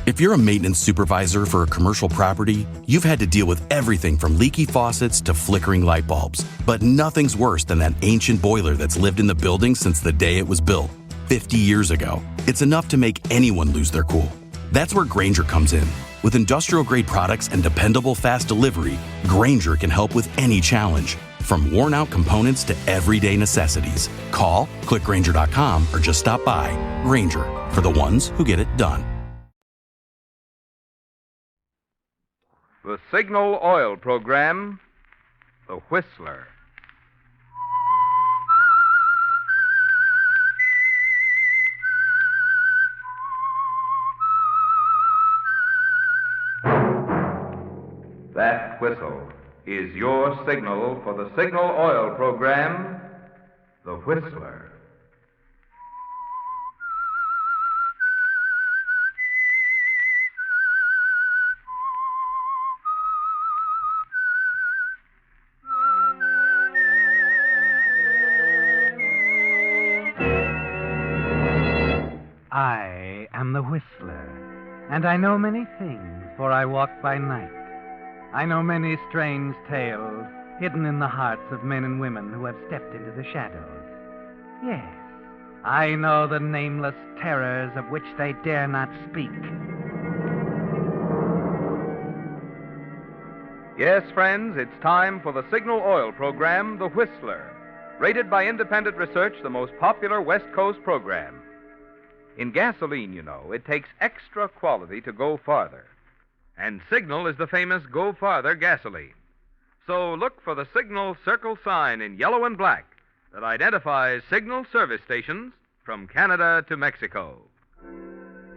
If you're a maintenance supervisor for a commercial property, you've had to deal with everything from leaky faucets to flickering light bulbs. But nothing's worse than that ancient boiler that's lived in the building since the day it was built, 50 years ago. It's enough to make anyone lose their cool. That's where Grainger comes in. With industrial-grade products and dependable fast delivery, Grainger can help with any challenge, from worn-out components to everyday necessities. Call, click Grainger.com, or just stop by. Grainger, for the ones who get it done. The Signal Oil Program, The Whistler. That whistle is your signal for the Signal Oil Program, The Whistler. I am the Whistler, and I know many things, for I walk by night. I know many strange tales hidden in the hearts of men and women who have stepped into the shadows. Yes, I know the nameless terrors of which they dare not speak. Yes, friends, it's time for the Signal Oil Program, The Whistler, rated by independent research the most popular West Coast program. In gasoline, you know, it takes extra quality to go farther. And Signal is the famous Go Farther gasoline. So look for the Signal circle sign in yellow and black that identifies Signal service stations from Canada to Mexico.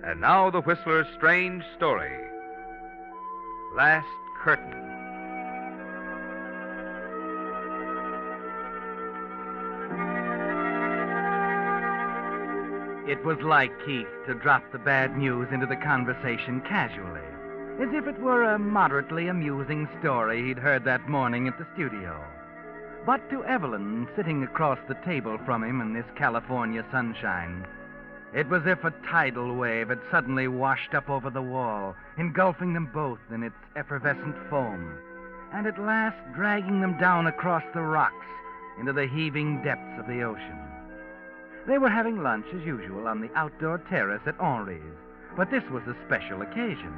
And now the Whistler's strange story. Last Curtain. It was like Keith to drop the bad news into the conversation casually, as if it were a moderately amusing story he'd heard that morning at the studio. But to Evelyn, sitting across the table from him in this California sunshine, it was as if a tidal wave had suddenly washed up over the wall, engulfing them both in its effervescent foam, and at last dragging them down across the rocks into the heaving depths of the ocean. They were having lunch, as usual, on the outdoor terrace at Henri's, but this was a special occasion.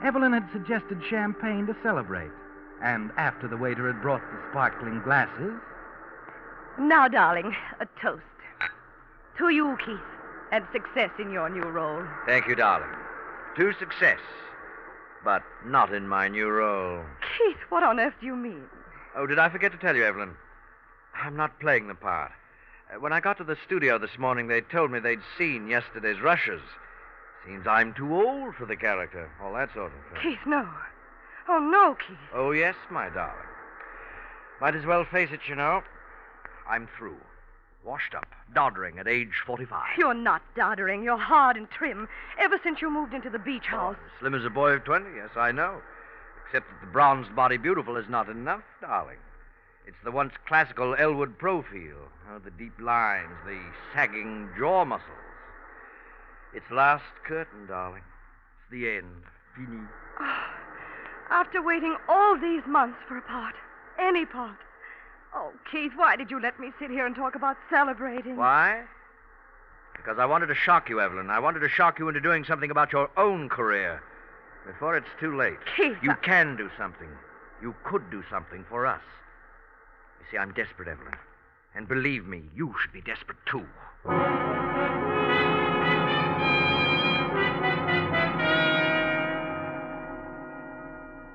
Evelyn had suggested champagne to celebrate, and after the waiter had brought the sparkling glasses... Now, darling, a toast. To you, Keith, and success in your new role. Thank you, darling. To success, but not in my new role. Keith, what on earth do you mean? Oh, did I forget to tell you, Evelyn? I'm not playing the part. When I got to the studio this morning, they told me they'd seen yesterday's rushes. Seems I'm too old for the character, all that sort of thing. Keith, no. Oh, no, Keith. Oh, yes, my darling. Might as well face it, you know. I'm through. Washed up, doddering at age 45. You're not doddering. You're hard and trim. Ever since you moved into the beach house. Oh, slim as a boy of 20, yes, I know. Except that the bronzed body beautiful is not enough, darling. It's the once classical Elwood profile. Oh, the deep lines, the sagging jaw muscles. It's last curtain, darling. It's the end. Fini. Oh, after waiting all these months for a part. Any part. Oh, Keith, why did you let me sit here and talk about celebrating? Why? Because I wanted to shock you, Evelyn. I wanted to shock you into doing something about your own career. Before it's too late. Keith, You can do something. You could do something for us. You see, I'm desperate, Evelyn. And believe me, you should be desperate, too.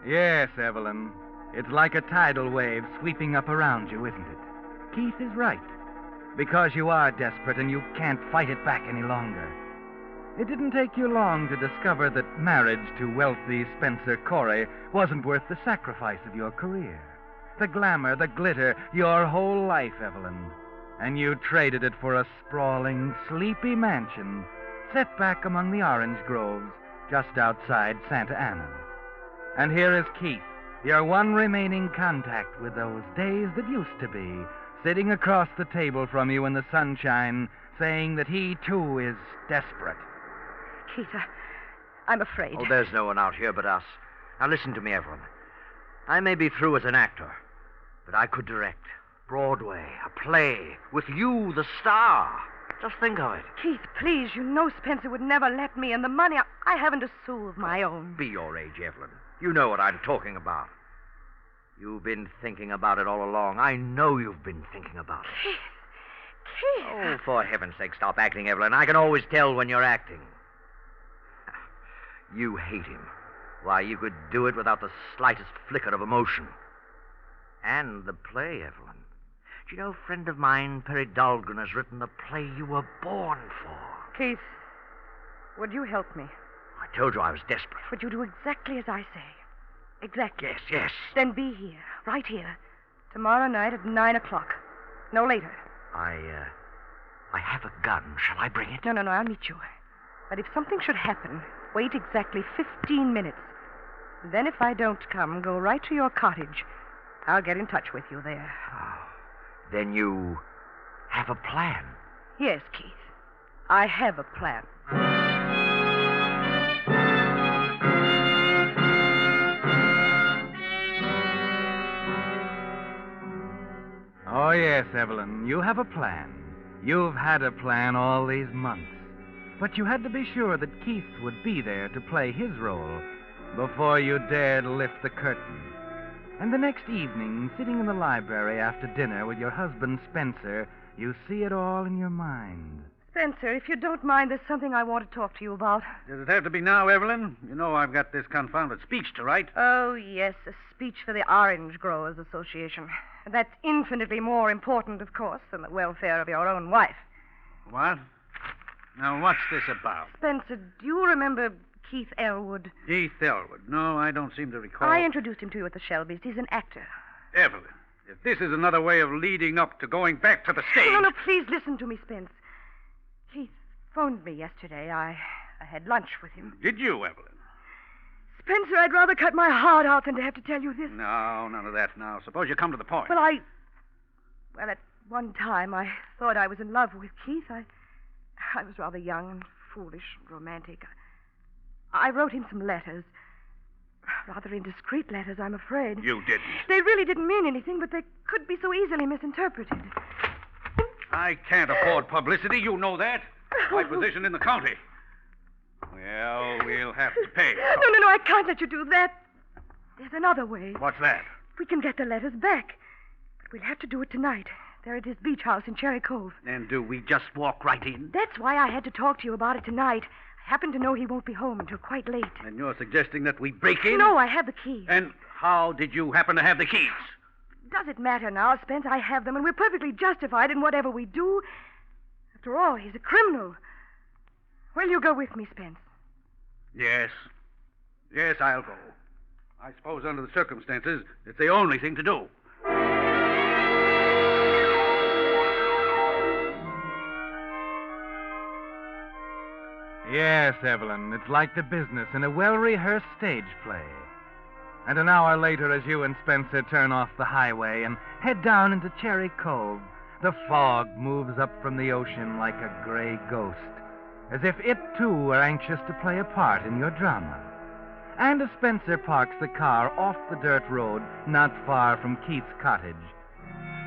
Yes, Evelyn. It's like a tidal wave sweeping up around you, isn't it? Keith is right. Because you are desperate and you can't fight it back any longer. It didn't take you long to discover that marriage to wealthy Spencer Corey wasn't worth the sacrifice of your career. The glamour, the glitter, your whole life, Evelyn. And you traded it for a sprawling, sleepy mansion set back among the orange groves just outside Santa Ana. And here is Keith, your one remaining contact with those days that used to be, sitting across the table from you in the sunshine, saying that he, too, is desperate. Keith, I'm afraid. Oh, there's no one out here but us. Now listen to me, Evelyn. I may be through as an actor, but I could direct. Broadway, a play, with you, the star. Just think of it. Keith, please, you know Spencer would never let me, and the money, I haven't a sou of my own. Be your age, Evelyn. You know what I'm talking about. You've been thinking about it all along. I know you've been thinking about it. Keith. Oh, for heaven's sake, stop acting, Evelyn. I can always tell when you're acting. You hate him. Why, you could do it without the slightest flicker of emotion. And the play, Evelyn. Do you know, a friend of mine, Perry Dahlgren, has written the play you were born for. Keith, would you help me? I told you I was desperate. Would you do exactly as I say? Exactly. Yes. Then be here, right here, tomorrow night at 9 o'clock. No later. I have a gun. Shall I bring it? No, I'll meet you. But if something should happen, wait exactly 15 minutes. Then if I don't come, go right to your cottage. I'll get in touch with you there. Oh, then you have a plan? Yes, Keith. I have a plan. Oh, yes, Evelyn, you have a plan. You've had a plan all these months. But you had to be sure that Keith would be there to play his role before you dared lift the curtain. And the next evening, sitting in the library after dinner with your husband, Spencer, you see it all in your mind. Spencer, if you don't mind, there's something I want to talk to you about. Does it have to be now, Evelyn? You know I've got this confounded speech to write. Oh, yes, a speech for the Orange Growers Association. That's infinitely more important, of course, than the welfare of your own wife. What? Now, what's this about? Spencer, do you remember Keith Elwood? Keith Elwood. No, I don't seem to recall. I introduced him to you at the Shelbys. He's an actor. Evelyn, if this is another way of leading up to going back to the stage... No, please listen to me, Spence. Keith phoned me yesterday. I had lunch with him. Did you, Evelyn? Spencer, I'd rather cut my heart out than to have to tell you this. No, none of that now. Suppose you come to the point. Well, at one time, I thought I was in love with Keith. I was rather young and foolish and romantic. I wrote him some letters. Rather indiscreet letters, I'm afraid. You didn't. They really didn't mean anything, but they could be so easily misinterpreted. I can't afford publicity. You know that. My position in the county. Well, we'll have to pay. No, I can't let you do that. There's another way. What's that? We can get the letters back. But we'll have to do it tonight. They're at his beach house in Cherry Cove. And do we just walk right in? That's why I had to talk to you about it tonight. I happen to know he won't be home until quite late. And you're suggesting that we break in? No, I have the keys. And how did you happen to have the keys? Does it matter now, Spence? I have them, and we're perfectly justified in whatever we do. After all, he's a criminal. Will you go with me, Spence? Yes. Yes, I'll go. I suppose under the circumstances, it's the only thing to do. Yes, Evelyn, it's like the business in a well-rehearsed stage play. And an hour later, as you and Spencer turn off the highway and head down into Cherry Cove, the fog moves up from the ocean like a gray ghost, as if it, too, were anxious to play a part in your drama. And as Spencer parks the car off the dirt road not far from Keith's cottage,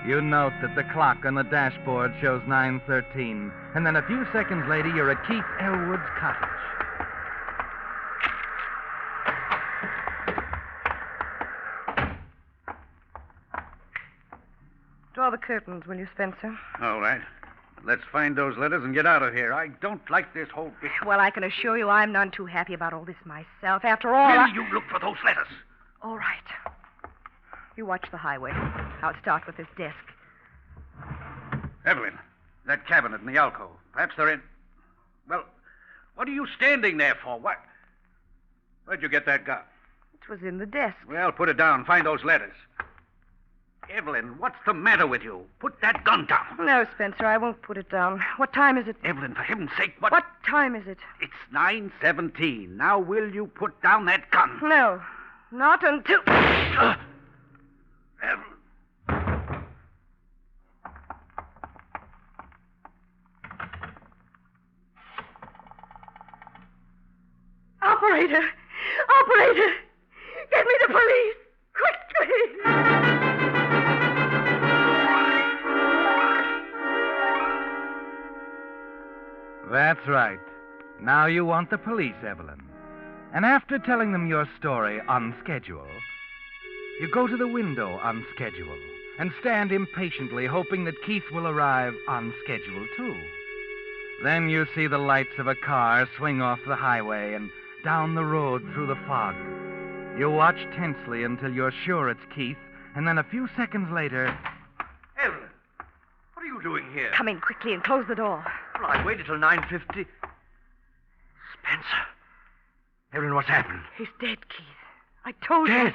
you note that the clock on the dashboard shows 9:13, and then a few seconds later, you're at Keith Elwood's cottage. Draw the curtains, will you, Spencer? All right. Let's find those letters and get out of here. I don't like this whole business. Well, I can assure you I'm none too happy about all this myself. After all, Will you look for those letters? All right. You watch the highway. I'll start with this desk. Evelyn, that cabinet in the alcove. Perhaps they're in... Well, what are you standing there for? What? Where'd you get that gun? It was in the desk. Well, put it down. Find those letters. Evelyn, what's the matter with you? Put that gun down. No, Spencer, I won't put it down. What time is it? Evelyn, for heaven's sake, what... What time is it? It's 9:17. Now, will you put down that gun? No, not until... Evelyn. Operator! Operator! Get me the police! Quickly! That's right. Now you want the police, Evelyn. And after telling them your story on schedule, you go to the window on schedule and stand impatiently hoping that Keith will arrive on schedule, too. Then you see the lights of a car swing off the highway and down the road through the fog. You watch tensely until you're sure it's Keith, and then a few seconds later... Evelyn, what are you doing here? Come in quickly and close the door. Well, I waited till 9:50. Spencer. Evelyn, what's happened? He's dead, Keith. I told you. Dead?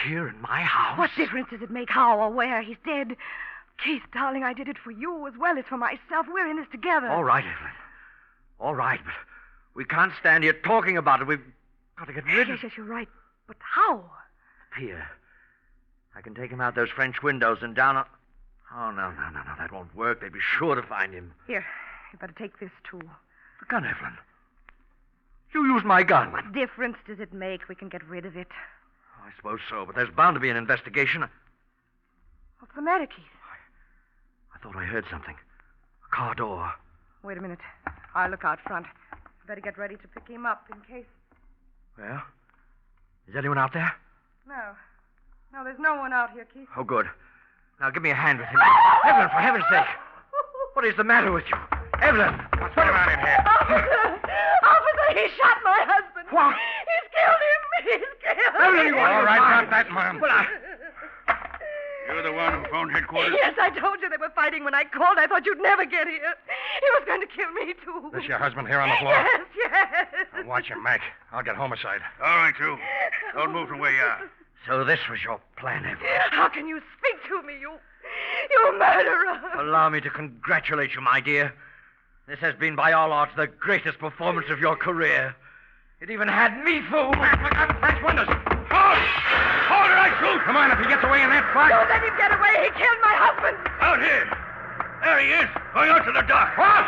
Here in my house? What difference does it make how or where? He's dead. Keith, darling, I did it for you as well as for myself. We're in this together. All right, Evelyn. All right, but we can't stand here talking about it. We've got to get rid of Yes, you're right. But how? Pierre. I can take him out those French windows and down on... Oh, no. That won't work. They'd be sure to find him. Here, you better take this, too. The gun, Evelyn. You used my gun. What difference does it make? We can get rid of it. Oh, I suppose so, but there's bound to be an investigation. What's the matter, Keith? I thought I heard something. A car door. Wait a minute. I'll look out front. You better get ready to pick him up in case... Well, is anyone out there? No, there's no one out here, Keith. Oh, good. Now give me a hand with him. Evelyn, for heaven's sake. What is the matter with you? Evelyn, what's going on in here? Officer, he shot my husband. What? He's killed him. He's killed him. Evelyn, you want All right, drop that, Mom. Well, You're the one who phoned headquarters? Yes, I told you they were fighting when I called. I thought you'd never get here. He was going to kill me, too. This your husband here on the floor? Yes. Now watch him, Mac. I'll get homicide. All right, you. Don't move from where you are. so this was your plan, Evelyn. How can you speak to me, you murderer? Allow me to congratulate you, my dear. This has been, by all odds, the greatest performance of your career. It even had me fooled. Look out, French windows. Hold it, I shoot. Come on, if he gets away in that fight. Don't let him get away. He killed my husband. Out here. There he is, going out to the dock. What?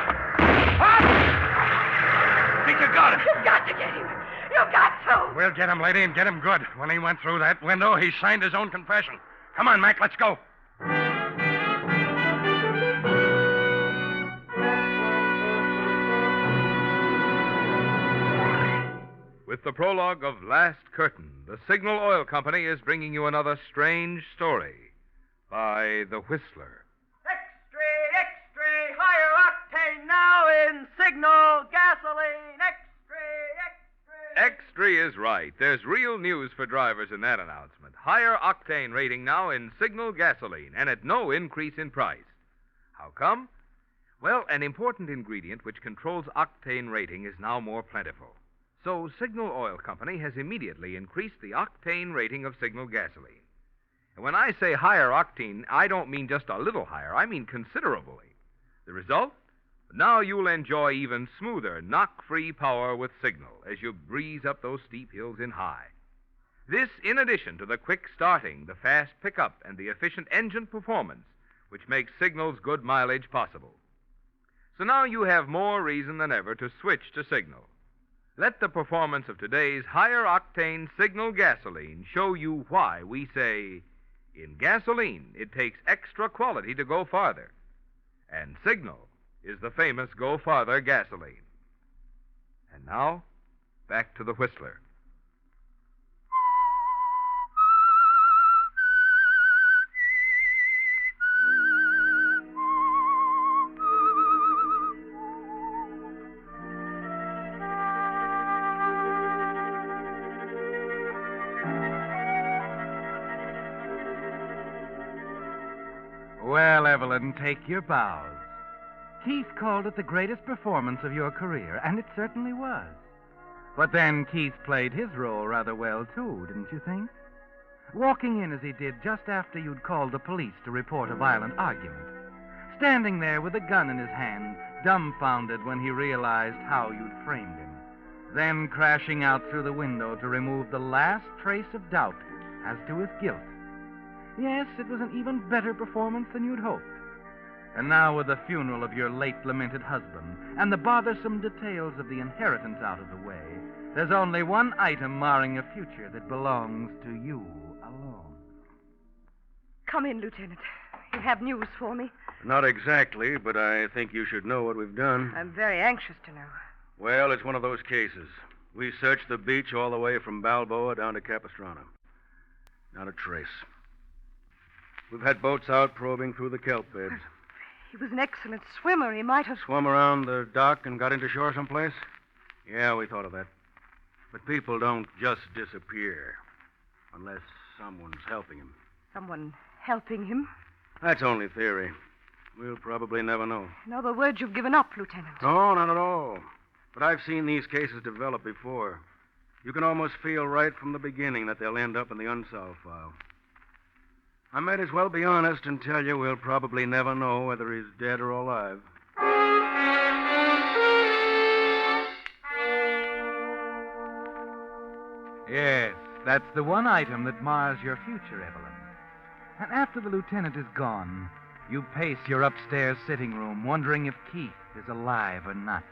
Think you got him? You've got to get him. You've got to. We'll get him, lady, and get him good. When he went through that window, he signed his own confession. Come on, Mac, let's go. With the prologue of Last Curtain, the Signal Oil Company is bringing you another strange story by The Whistler. Extra, higher octane now in Signal gasoline. Extra. X3 is right. There's real news for drivers in that announcement. Higher octane rating now in Signal gasoline, and at no increase in price. How come? Well, an important ingredient which controls octane rating is now more plentiful. So Signal Oil Company has immediately increased the octane rating of Signal gasoline. And when I say higher octane, I don't mean just a little higher. I mean considerably. The result? Now you'll enjoy even smoother, knock-free power with Signal as you breeze up those steep hills in high. This in addition to the quick starting, the fast pickup, and the efficient engine performance, which makes Signal's good mileage possible. So now you have more reason than ever to switch to Signal. Let the performance of today's higher octane Signal gasoline show you why we say, in gasoline, it takes extra quality to go farther. And Signal is the famous Go Farther gasoline. And now, back to the Whistler. Well, Evelyn, take your bows. Keith called it the greatest performance of your career, and it certainly was. But then Keith played his role rather well, too, didn't you think? Walking in as he did just after you'd called the police to report a violent argument. Standing there with a gun in his hand, dumbfounded when he realized how you'd framed him. Then crashing out through the window to remove the last trace of doubt as to his guilt. Yes, it was an even better performance than you'd hoped. And now, with the funeral of your late lamented husband and the bothersome details of the inheritance out of the way, there's only one item marring a future that belongs to you alone. Come in, Lieutenant. You have news for me. Not exactly, but I think you should know what we've done. I'm very anxious to know. Well, it's one of those cases. We searched the beach all the way from Balboa down to Capistrano. Not a trace. We've had boats out probing through the kelp beds. He was an excellent swimmer. He might have... Swum around the dock and got into shore someplace? Yeah, we thought of that. But people don't just disappear unless someone's helping him. Someone helping him? That's only theory. We'll probably never know. In other words, you've given up, Lieutenant. No, not at all. But I've seen these cases develop before. You can almost feel right from the beginning that they'll end up in the unsolved file. I might as well be honest and tell you we'll probably never know whether he's dead or alive. Yes, that's the one item that mars your future, Evelyn. And after the lieutenant is gone, you pace your upstairs sitting room, wondering if Keith is alive or not.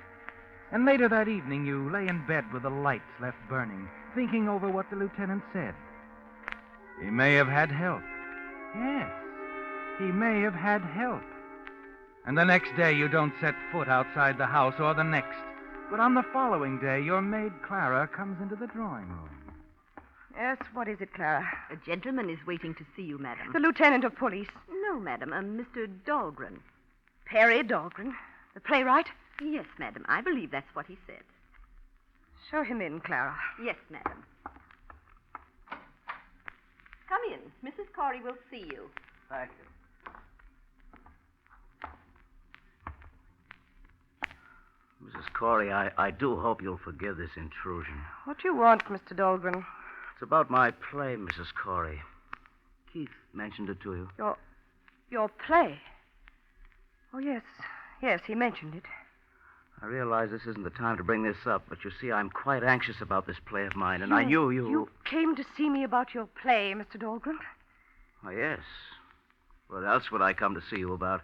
And later that evening, you lay in bed with the lights left burning, thinking over what the lieutenant said. He may have had help. Yes, he may have had help. And the next day, you don't set foot outside the house, or the next. But on the following day, your maid Clara comes into the drawing room. Yes, what is it, Clara? A gentleman is waiting to see you, madam. The lieutenant of police. No, madam, Mr. Dahlgren. Perry Dahlgren. The playwright? Yes, madam, I believe that's what he said. Show him in, Clara. Yes, madam. Come in. Mrs. Corey will see you. Thank you. Mrs. Corey, I do hope you'll forgive this intrusion. What do you want, Mr. Dahlgren? It's about my play, Mrs. Corey. Keith mentioned it to you. Your play? Oh, yes. Yes, he mentioned it. I realize this isn't the time to bring this up, but you see, I'm quite anxious about this play of mine, and I knew you... You came to see me about your play, Mr. Dahlgren? Oh, yes. What else would I come to see you about?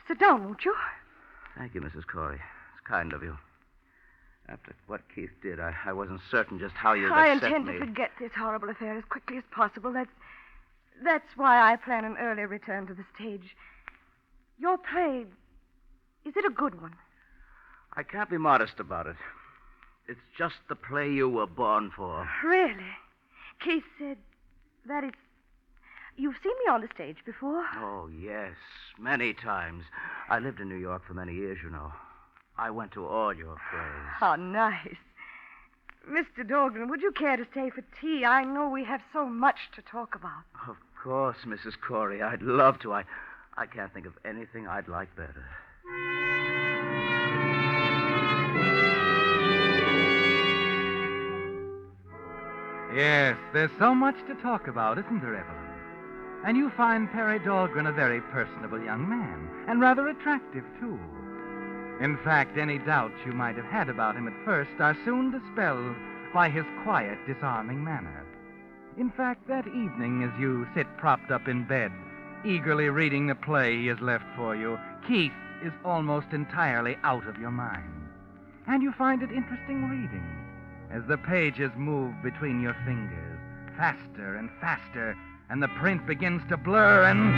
Sit down, won't you? Thank you, Mrs. Corey. It's kind of you. After what Keith did, I wasn't certain just how you'd I accept intend me. to forget this horrible affair as quickly as possible. That's why I plan an early return to the stage. Your play, is it a good one? I can't be modest about it. It's just the play you were born for. Really? Keith said that it's... You've seen me on the stage before? Oh, yes, many times. I lived in New York for many years, you know. I went to all your plays. How nice. Mr. Dahlgren, would you care to stay for tea? I know we have so much to talk about. Of course, Mrs. Corey. I'd love to. I can't think of anything I'd like better. Yes, there's so much to talk about, isn't there, Evelyn? And you find Perry Dahlgren a very personable young man, and rather attractive, too. In fact, any doubts you might have had about him at first are soon dispelled by his quiet, disarming manner. In fact, that evening, as you sit propped up in bed, eagerly reading the play he has left for you, Keith is almost entirely out of your mind. And you find it interesting reading, as the pages move between your fingers, faster and faster, and the print begins to blur and...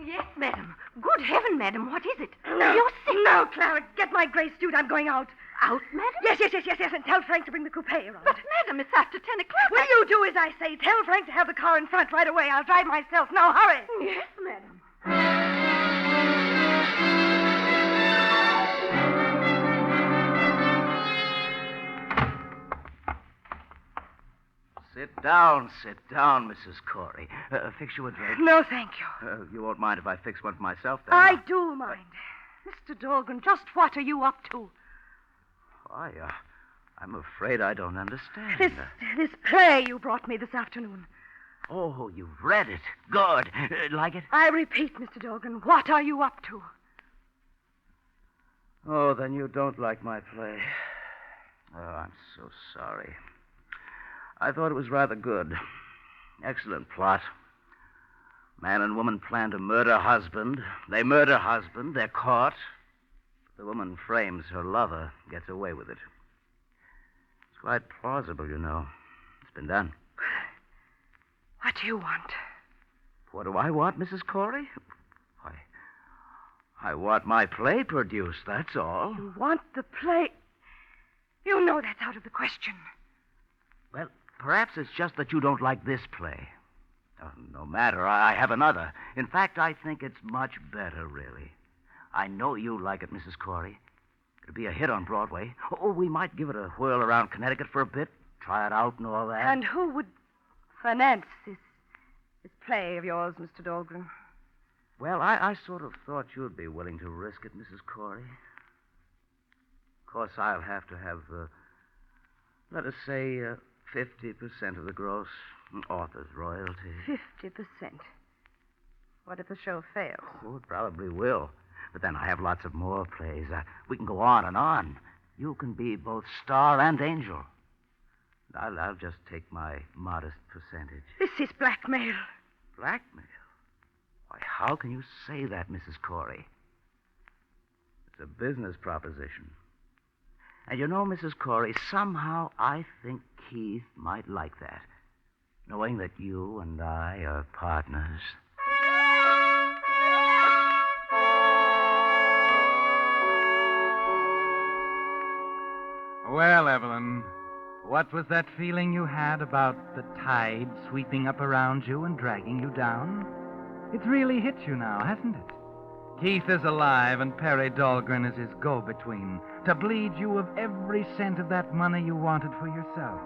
Yes, madam. Good heaven, madam, what is it? No. You're sick. No, Clara, get my gray suit. I'm going out. Out, madam? Yes, and tell Frank to bring the coupe around. But, madam, it's after 10 o'clock. Will you do as I say? Tell Frank to have the car in front right away. I'll drive myself. Now, hurry. Yes, madam. Sit down, Mrs. Corey. Fix you a drink. No, thank you. You won't mind if I fix one for myself, then? I do mind. Mr. Dahlgren, just what are you up to? I'm afraid I don't understand. This play you brought me this afternoon. Oh, you've read it. Good. Like it? I repeat, Mr. Dahlgren, what are you up to? Oh, then you don't like my play. Oh, I'm so sorry. I thought it was rather good. Excellent plot. Man and woman plan to murder husband. They murder husband. They're caught. The woman frames her lover, gets away with it. It's quite plausible, you know. It's been done. What do you want? What do I want, Mrs. Corey? Why, I want my play produced, that's all. You want the play? You know that's out of the question. Well, perhaps it's just that you don't like this play. No matter, I have another. In fact, I think it's much better, really. I know you like it, Mrs. Corey. It'll be a hit on Broadway. Oh, we might give it a whirl around Connecticut for a bit, try it out and all that. And who would finance this play of yours, Mr. Dahlgren? Well, I sort of thought you'd be willing to risk it, Mrs. Corey. Of course, I'll have to have, let us say, 50% of the gross author's royalty. 50%? What if the show fails? Oh, it probably will. But then I have lots of more plays. We can go on and on. You can be both star and angel. I'll just take my modest percentage. This is blackmail. Blackmail? Why, how can you say that, Mrs. Corey? It's a business proposition. And you know, Mrs. Corey, somehow I think Keith might like that, knowing that you and I are partners. Well, Evelyn, what was that feeling you had about the tide sweeping up around you and dragging you down? It's really hit you now, hasn't it? Keith is alive, and Perry Dahlgren is his go-between to bleed you of every cent of that money you wanted for yourself.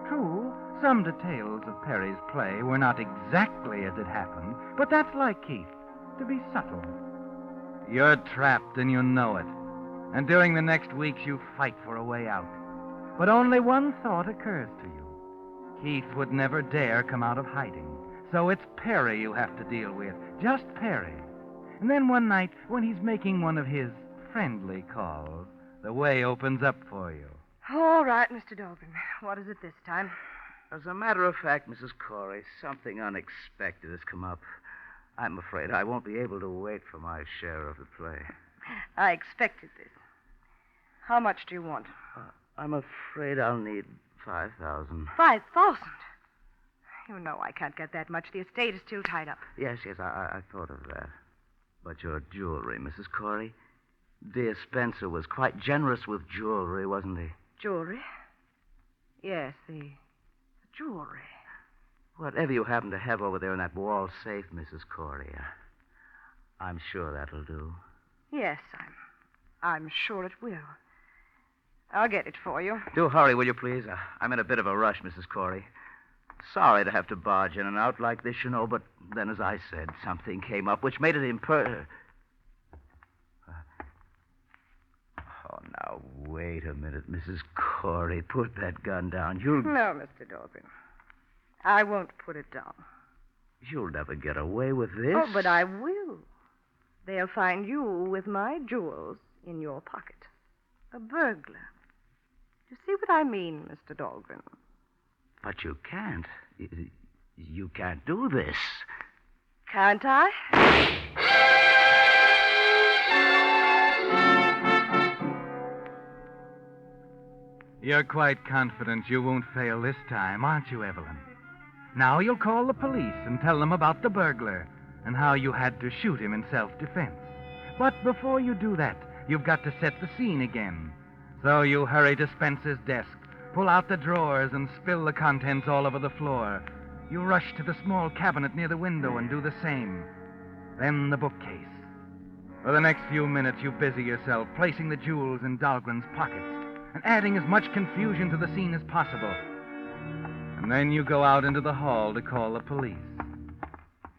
True, some details of Perry's play were not exactly as it happened, but that's like Keith, to be subtle. You're trapped, and you know it. And during the next weeks, you fight for a way out. But only one thought occurs to you. Keith would never dare come out of hiding. So it's Perry you have to deal with, just Perry. And then one night, when he's making one of his friendly calls, the way opens up for you. All right, Mr. Dahlgren. What is it this time? As a matter of fact, Mrs. Corey, something unexpected has come up. I'm afraid I won't be able to wait for my share of the play. I expected this. How much do you want? I'm afraid I'll need 5,000. 5,000? You know I can't get that much. The estate is still tied up. Yes, I thought of that. But your jewelry, Mrs. Corey. Dear Spencer was quite generous with jewelry, wasn't he? Jewelry? Yes, the jewelry. Whatever you happen to have over there in that wall safe, Mrs. Corey, I'm sure that'll do. Yes, I'm sure it will. I'll get it for you. Do hurry, will you, please? I'm in a bit of a rush, Mrs. Corey. Sorry to have to barge in and out like this, you know, but then, as I said, something came up which made it Oh, now, wait a minute, Mrs. Corey. Put that gun down. No, Mr. Dahlgren. I won't put it down. You'll never get away with this. Oh, but I will. They'll find you with my jewels in your pocket. A burglar. You see what I mean, Mr. Dahlgren? But you can't. You can't do this. Can't I? You're quite confident you won't fail this time, aren't you, Evelyn? Now you'll call the police and tell them about the burglar and how you had to shoot him in self-defense. But before you do that, you've got to set the scene again. So you hurry to Spencer's desk, pull out the drawers, and spill the contents all over the floor. You rush to the small cabinet near the window and do the same. Then the bookcase. For the next few minutes, you busy yourself placing the jewels in Dahlgren's pockets and adding as much confusion to the scene as possible. And then you go out into the hall to call the police.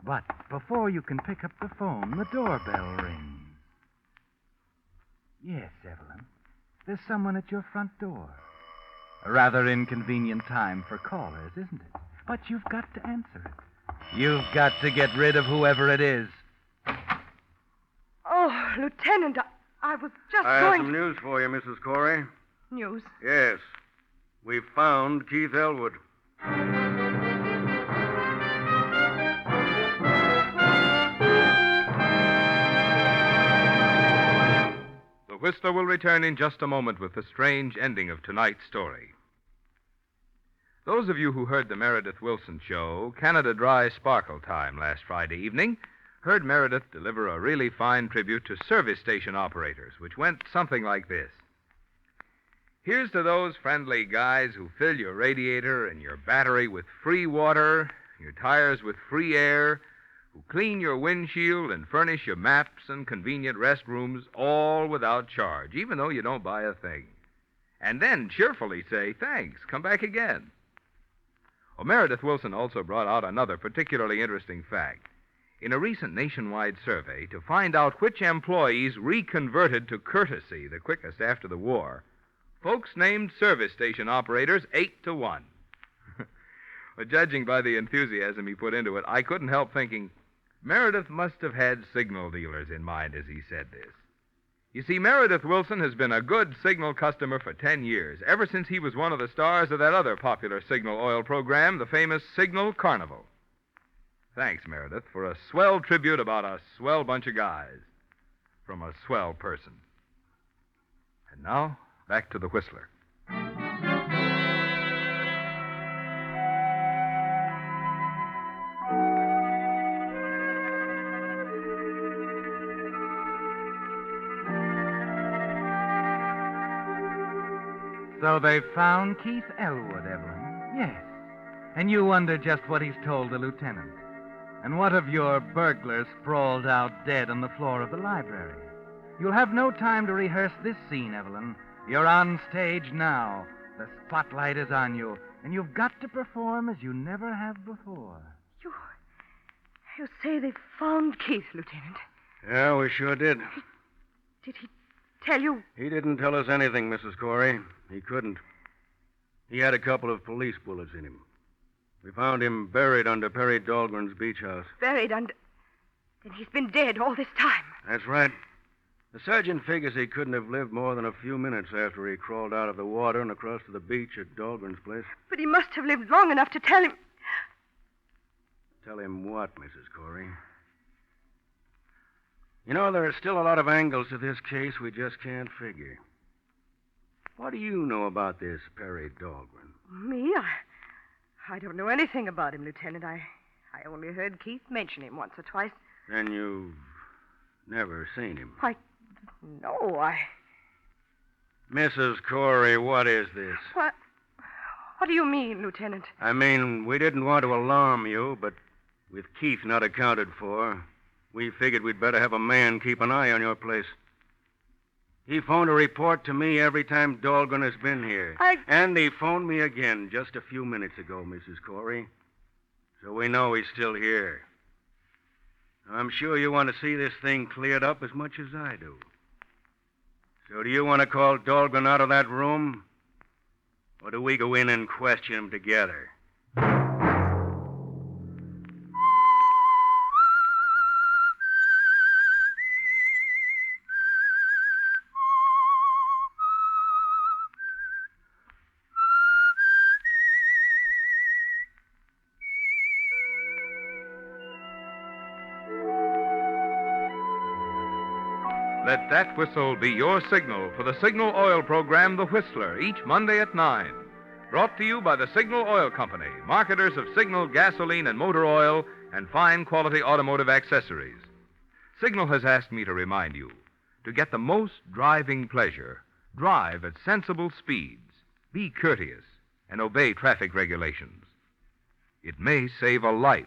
But before you can pick up the phone, the doorbell rings. Yes, Evelyn. There's someone at your front door. A rather inconvenient time for callers, isn't it? But you've got to answer it. You've got to get rid of whoever it is. Oh, Lieutenant, I was just I going... have some news for you, Mrs. Corey. News? Yes. We found Keith Elwood. The Whistler will return in just a moment with the strange ending of tonight's story. Those of you who heard the Meredith Wilson show, Canada Dry Sparkle Time, last Friday evening, heard Meredith deliver a really fine tribute to service station operators, which went something like this. Here's to those friendly guys who fill your radiator and your battery with free water, your tires with free air, who clean your windshield and furnish your maps and convenient restrooms, all without charge, even though you don't buy a thing. And then cheerfully say, thanks, come back again. Well, Meredith Wilson also brought out another particularly interesting fact. In a recent nationwide survey to find out which employees reconverted to courtesy the quickest after the war, folks named service station operators 8-1. Well, judging by the enthusiasm he put into it, I couldn't help thinking, Meredith must have had signal dealers in mind as he said this. You see, Meredith Wilson has been a good Signal customer for 10 years, ever since he was one of the stars of that other popular Signal oil program, the famous Signal Carnival. Thanks, Meredith, for a swell tribute about a swell bunch of guys from a swell person. And now, back to the Whistler. So they found Keith Elwood, Evelyn. Yes. And you wonder just what he's told the lieutenant. And what of your burglars sprawled out dead on the floor of the library? You'll have no time to rehearse this scene, Evelyn. You're on stage now. The spotlight is on you, and you've got to perform as you never have before. You say they found Keith, Lieutenant? Yeah, we sure did. Did he tell you? He didn't tell us anything, Mrs. Corey. He couldn't. He had a couple of police bullets in him. We found him buried under Perry Dahlgren's beach house. Buried under... Then he's been dead all this time. That's right. The sergeant figures he couldn't have lived more than a few minutes after he crawled out of the water and across to the beach at Dahlgren's place. But he must have lived long enough to tell him... Tell him what, Mrs. Corey? You know, there are still a lot of angles to this case we just can't figure. What do you know about this Perry Dahlgren? Me? I don't know anything about him, Lieutenant. I only heard Keith mention him once or twice. Then you've never seen him? Why, no, Mrs. Corey, what is this? What do you mean, Lieutenant? I mean, we didn't want to alarm you, but with Keith not accounted for, we figured we'd better have a man keep an eye on your place. He phoned a report to me every time Dahlgren has been here. And he phoned me again just a few minutes ago, Mrs. Corey. So we know he's still here. I'm sure you want to see this thing cleared up as much as I do. So do you want to call Dahlgren out of that room? Or do we go in and question him together? Let that whistle be your signal for the Signal Oil program, The Whistler, each Monday at 9. Brought to you by the Signal Oil Company, marketers of Signal gasoline and motor oil and fine quality automotive accessories. Signal has asked me to remind you, to get the most driving pleasure, drive at sensible speeds, be courteous, and obey traffic regulations. It may save a life,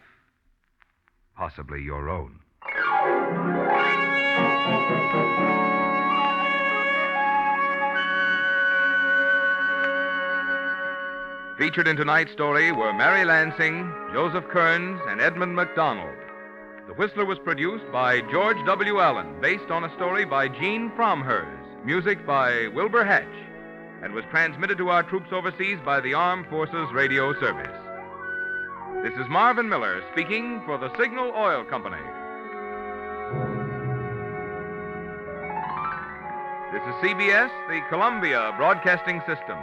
possibly your own. Featured in tonight's story were Mary Lansing, Joseph Kearns, and Edmund MacDonald. The Whistler was produced by George W. Allen, based on a story by Gene Fromhurst, music by Wilbur Hatch, and was transmitted to our troops overseas by the Armed Forces Radio Service. This is Marvin Miller speaking for the Signal Oil Company. This is CBS, the Columbia Broadcasting System.